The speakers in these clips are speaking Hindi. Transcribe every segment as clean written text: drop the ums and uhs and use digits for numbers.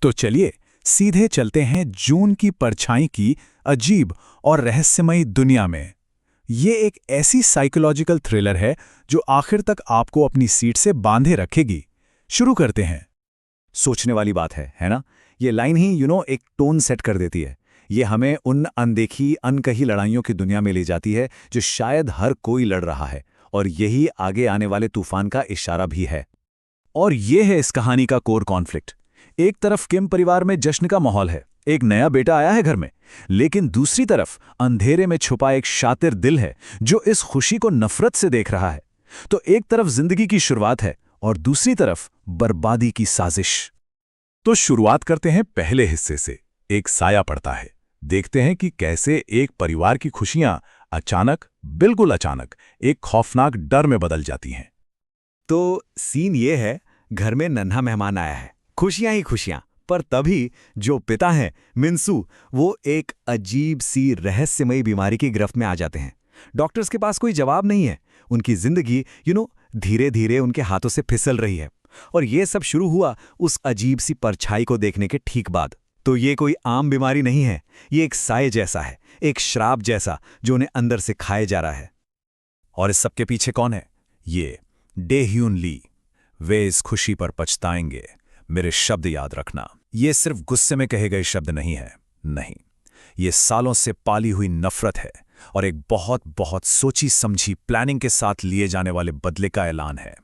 तो चलिए सीधे चलते हैं जून की परछाई की अजीब और रहस्यमयी दुनिया में। ये एक ऐसी साइकोलॉजिकल थ्रिलर है जो आखिर तक आपको अपनी सीट से बांधे रखेगी। शुरू करते हैं। सोचने वाली बात है ना? ये लाइन ही एक टोन सेट कर देती है। ये हमें उन अनदेखी अनकही लड़ाइयों की दुनिया में ले जाती है जो शायद हर कोई लड़ रहा है, और यही आगे आने वाले तूफान का इशारा भी है। और ये है इस कहानी का कोर कॉन्फ्लिक्ट। एक तरफ किम परिवार में जश्न का माहौल है, एक नया बेटा आया है घर में, लेकिन दूसरी तरफ अंधेरे में छुपा एक शातिर दिल है जो इस खुशी को नफरत से देख रहा है। तो एक तरफ जिंदगी की शुरुआत है और दूसरी तरफ बर्बादी की साजिश। तो शुरुआत करते हैं पहले हिस्से से। एक साया पड़ता है। देखते हैं कि कैसे एक परिवार की खुशियां अचानक, बिल्कुल अचानक, एक खौफनाक डर में बदल जाती हैं। तो सीन ये है, घर में नन्हा मेहमान आया है, खुशियां ही खुशियां, पर तभी जो पिता हैं मिंसू, वो एक अजीब सी रहस्यमयी बीमारी की गिरफ्त में आ जाते हैं। डॉक्टर्स के पास कोई जवाब नहीं है। उनकी जिंदगी धीरे धीरे उनके हाथों से फिसल रही है। और ये सब शुरू हुआ उस अजीब सी परछाई को देखने के ठीक बाद। तो ये कोई आम बीमारी नहीं है, ये एक साए जैसा है, एक श्राप जैसा जो उन्हें अंदर से खाए जा रहा है। और इस सब के पीछे कौन है? ये डे-ह्यून ली। वे इस खुशी पर पछताएंगे। मेरे शब्द याद रखना, ये सिर्फ गुस्से में कहे गए शब्द नहीं है। नहीं, ये सालों से पाली हुई नफरत है और एक बहुत बहुत सोची समझी प्लानिंग के साथ लिए जाने वाले बदले का ऐलान है।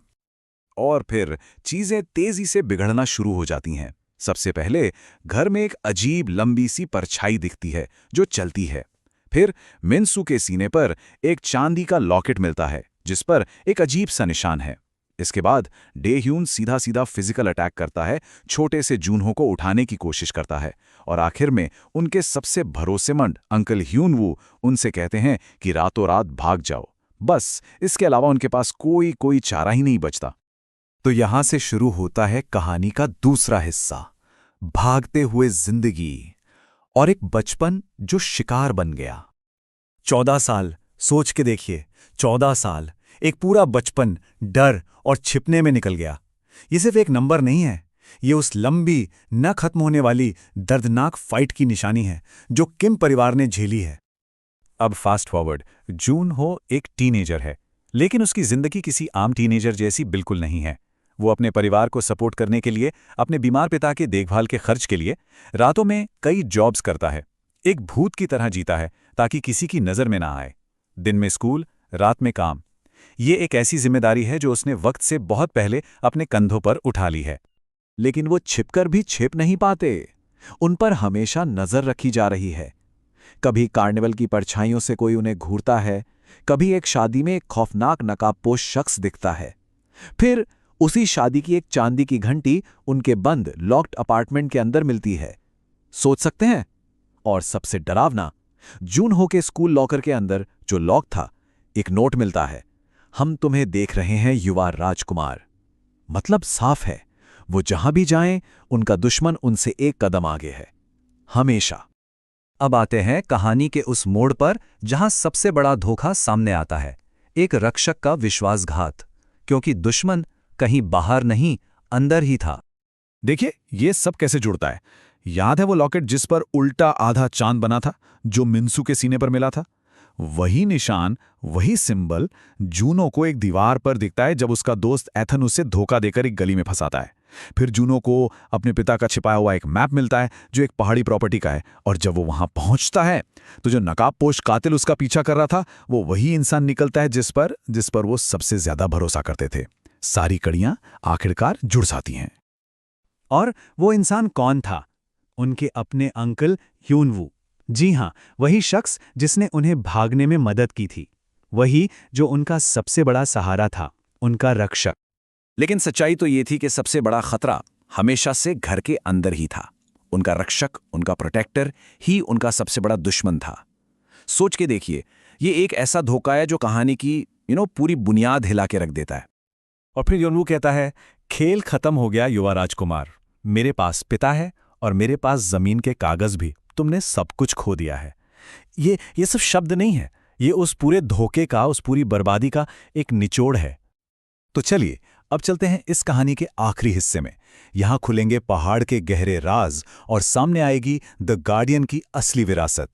और फिर चीजें तेजी से बिगड़ना शुरू हो जाती हैं। सबसे पहले घर में एक अजीब लंबी सी परछाई दिखती है जो चलती है। फिर मिंसू के सीने पर एक चांदी का लॉकेट मिलता है जिस पर एक अजीब सा निशान है। इसके बाद डे-ह्यून सीधा सीधा फिजिकल अटैक करता है, छोटे से जूनहो को उठाने की कोशिश करता है, और आखिर में उनके सबसे भरोसेमंद अंकल ह्यून-वू उनसे कहते हैं कि रातों रात भाग जाओ। बस इसके अलावा उनके पास कोई चारा ही नहीं बचता। तो यहां से शुरू होता है कहानी का दूसरा हिस्सा, भागते हुए जिंदगी और एक बचपन जो शिकार बन गया। 14 साल, सोच के देखिए, 14 साल, एक पूरा बचपन डर और छिपने में निकल गया। ये सिर्फ एक नंबर नहीं है, ये उस लंबी न खत्म होने वाली दर्दनाक फाइट की निशानी है जो किम परिवार ने झेली है। अब फास्ट फॉरवर्ड, जूनहो एक टीनेजर है, लेकिन उसकी जिंदगी किसी आम टीनेजर जैसी बिल्कुल नहीं है। वो अपने परिवार को सपोर्ट करने के लिए, अपने बीमार पिता के देखभाल के खर्च के लिए रातों में कई जॉब्स करता है। एक भूत की तरह जीता है ताकि किसी की नज़र में ना आए। दिन में स्कूल, रात में काम। ये एक ऐसी जिम्मेदारी है जो उसने वक्त से बहुत पहले अपने कंधों पर उठा ली है। लेकिन वो छिपकर भी छिप नहीं पाते। उन पर हमेशा नज़र रखी जा रही है। कभी कार्निवल की परछाइयों से कोई उन्हें घूरता है, कभी एक शादी में एक खौफनाक नकाबपोश शख्स दिखता है, फिर उसी शादी की एक चांदी की घंटी उनके बंद लॉक्ड अपार्टमेंट के अंदर मिलती है। सोच सकते हैं? और सबसे डरावना, जूनहो के स्कूल लॉकर के अंदर जो लॉक था, एक नोट मिलता है, हम तुम्हें देख रहे हैं युवा राजकुमार। मतलब साफ है, वो जहां भी जाएं, उनका दुश्मन उनसे एक कदम आगे है, हमेशा। अब आते हैं कहानी के उस मोड़ पर जहां सबसे बड़ा धोखा सामने आता है, एक रक्षक का विश्वासघात, क्योंकि दुश्मन कहीं बाहर नहीं, अंदर ही था। देखिए, ये सब कैसे जुड़ता है। याद है वो लॉकेट जिस पर उल्टा आधा चांद बना था, जो मिंसू के सीने पर मिला था? वही निशान, वही सिंबल जूनो को एक दीवार पर दिखता है जब उसका दोस्त एथन उसे धोखा देकर एक गली में फंसाता है। फिर जूनो को अपने पिता का छिपाया हुआ एक मैप मिलता है जो एक पहाड़ी प्रॉपर्टी का है, और जब वो वहां पहुंचता है तो जो नकाबपोश कातिल उसका पीछा कर रहा था, वो वही इंसान निकलता है जिस पर वो सबसे ज्यादा भरोसा करते थे। सारी कड़ियां आखिरकार जुड़ जाती हैं। और वो इंसान कौन था? उनके अपने अंकल ह्यून-वू। जी हां, वही शख्स जिसने उन्हें भागने में मदद की थी, वही जो उनका सबसे बड़ा सहारा था, उनका रक्षक। लेकिन सच्चाई तो ये थी कि सबसे बड़ा खतरा हमेशा से घर के अंदर ही था। उनका रक्षक, उनका प्रोटेक्टर ही उनका सबसे बड़ा दुश्मन था। सोच के देखिए, ये एक ऐसा धोखा है जो कहानी की पूरी बुनियाद हिला के रख देता है। और फिर ह्यून-वू कहता है, खेल खत्म हो गया युवा राजकुमार, मेरे पास पिता है और मेरे पास जमीन के कागज भी, तुमने सब कुछ खो दिया है। ये सब शब्द नहीं है, ये उस पूरे धोखे का, उस पूरी बर्बादी का एक निचोड़ है। तो चलिए अब चलते हैं इस कहानी के आखिरी हिस्से में। यहाँ खुलेंगे पहाड़ के गहरे राज और सामने आएगी द गार्डियन की असली विरासत।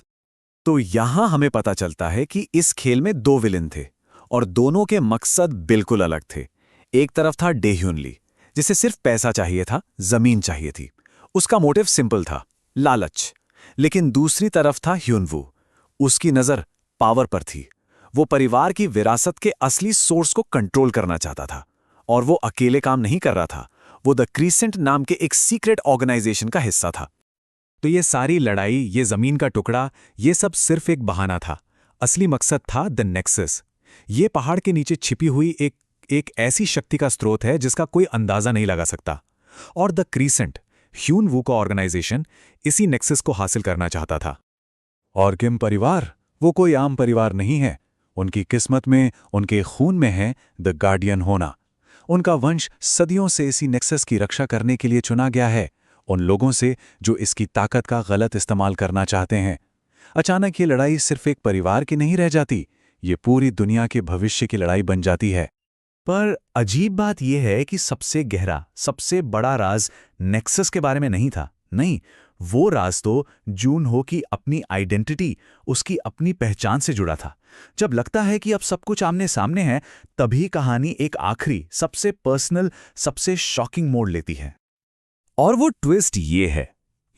तो यहाँ हमें पता चलता है कि इस खेल में 2 विलेन थे और दोनों के मकसद बिल्कुल अलग थे। एक तरफ था डेह्युनली, जिसे सिर्फ पैसा चाहिए था, जमीन चाहिए थी। उसका मोटिव सिंपल था, लालच। लेकिन दूसरी तरफ था ह्युनवू। उसकी नज़र पावर पर थी। वो परिवार की विरासत के असली सोर्स को कंट्रोल करना चाहता था। और वो अकेले काम नहीं कर रहा था, वो द क्रीसेंट नाम के एक सीक्रेट ऑर्गेनाइजेशन का हिस्सा था। तो ये सारी लड़ाई, ये जमीन का टुकड़ा, ये सब सिर्फ एक बहाना था। असली मकसद था द नेक्सस। ये पहाड़ के नीचे छिपी हुई एक ऐसी शक्ति का स्रोत है जिसका कोई अंदाजा नहीं लगा सकता। और द क्रीसेंट, ह्यून-वू का ऑर्गेनाइजेशन, इसी नेक्सस को हासिल करना चाहता था। और किम परिवार, वो कोई आम परिवार नहीं है। उनकी किस्मत में, उनके खून में है द गार्डियन होना। उनका वंश सदियों से इसी नेक्सस की रक्षा करने के लिए चुना गया है, उन लोगों से जो इसकी ताकत का गलत इस्तेमाल करना चाहते हैं। अचानक ये लड़ाई सिर्फ एक परिवार की नहीं रह जाती, ये पूरी दुनिया के भविष्य की लड़ाई बन जाती है। पर अजीब बात यह है कि सबसे गहरा, सबसे बड़ा राज नेक्सस के बारे में नहीं था। नहीं, वो राज तो जून हो की अपनी आइडेंटिटी, उसकी अपनी पहचान से जुड़ा था। जब लगता है कि अब सब कुछ आमने सामने है, तभी कहानी एक आखिरी, सबसे पर्सनल, सबसे शॉकिंग मोड़ लेती है। और वो ट्विस्ट ये है,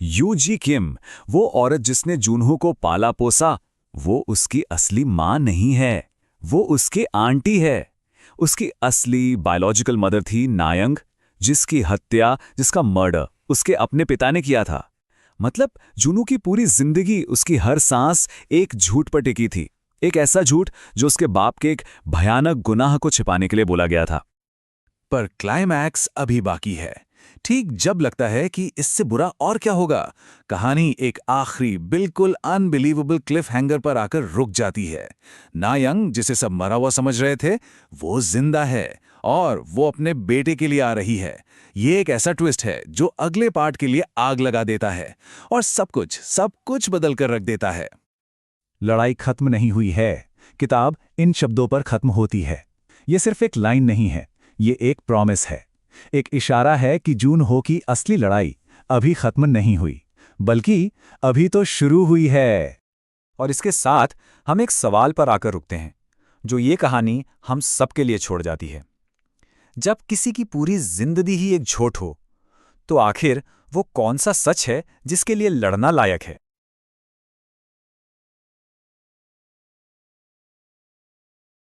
यूजी किम, वो औरत जिसने जूनहो को पाला पोसा, वो उसकी असली माँ नहीं है, वो उसके आंटी है। उसकी असली बायोलॉजिकल मदर थी नायंग, जिसकी हत्या, जिसका मर्डर उसके अपने पिता ने किया था। मतलब जूनू की पूरी जिंदगी, उसकी हर सांस एक झूठ पर टिकी थी। एक ऐसा झूठ जो उसके बाप के एक भयानक गुनाह को छिपाने के लिए बोला गया था। पर क्लाइमैक्स अभी बाकी है। ठीक जब लगता है कि इससे बुरा और क्या होगा, कहानी एक आखिरी बिल्कुल अनबिलीवेबल क्लिफ हैंगर पर आकर रुक जाती है। नायंग, जिसे सब मरा हुआ समझ रहे थे, वो जिंदा है और वो अपने बेटे के लिए आ रही है। ये एक ऐसा ट्विस्ट है जो अगले पार्ट के लिए आग लगा देता है और सब कुछ बदल कर रख देता है। लड़ाई खत्म नहीं हुई है, किताब इन शब्दों पर खत्म होती है। ये सिर्फ एक लाइन नहीं है, ये एक प्रॉमिस है, एक इशारा है कि जूनहो की असली लड़ाई अभी खत्म नहीं हुई, बल्कि अभी तो शुरू हुई है। और इसके साथ हम एक सवाल पर आकर रुकते हैं, जो ये कहानी हम सबके लिए छोड़ जाती है। जब किसी की पूरी जिंदगी ही एक झूठ हो, तो आखिर वो कौन सा सच है जिसके लिए लड़ना लायक है?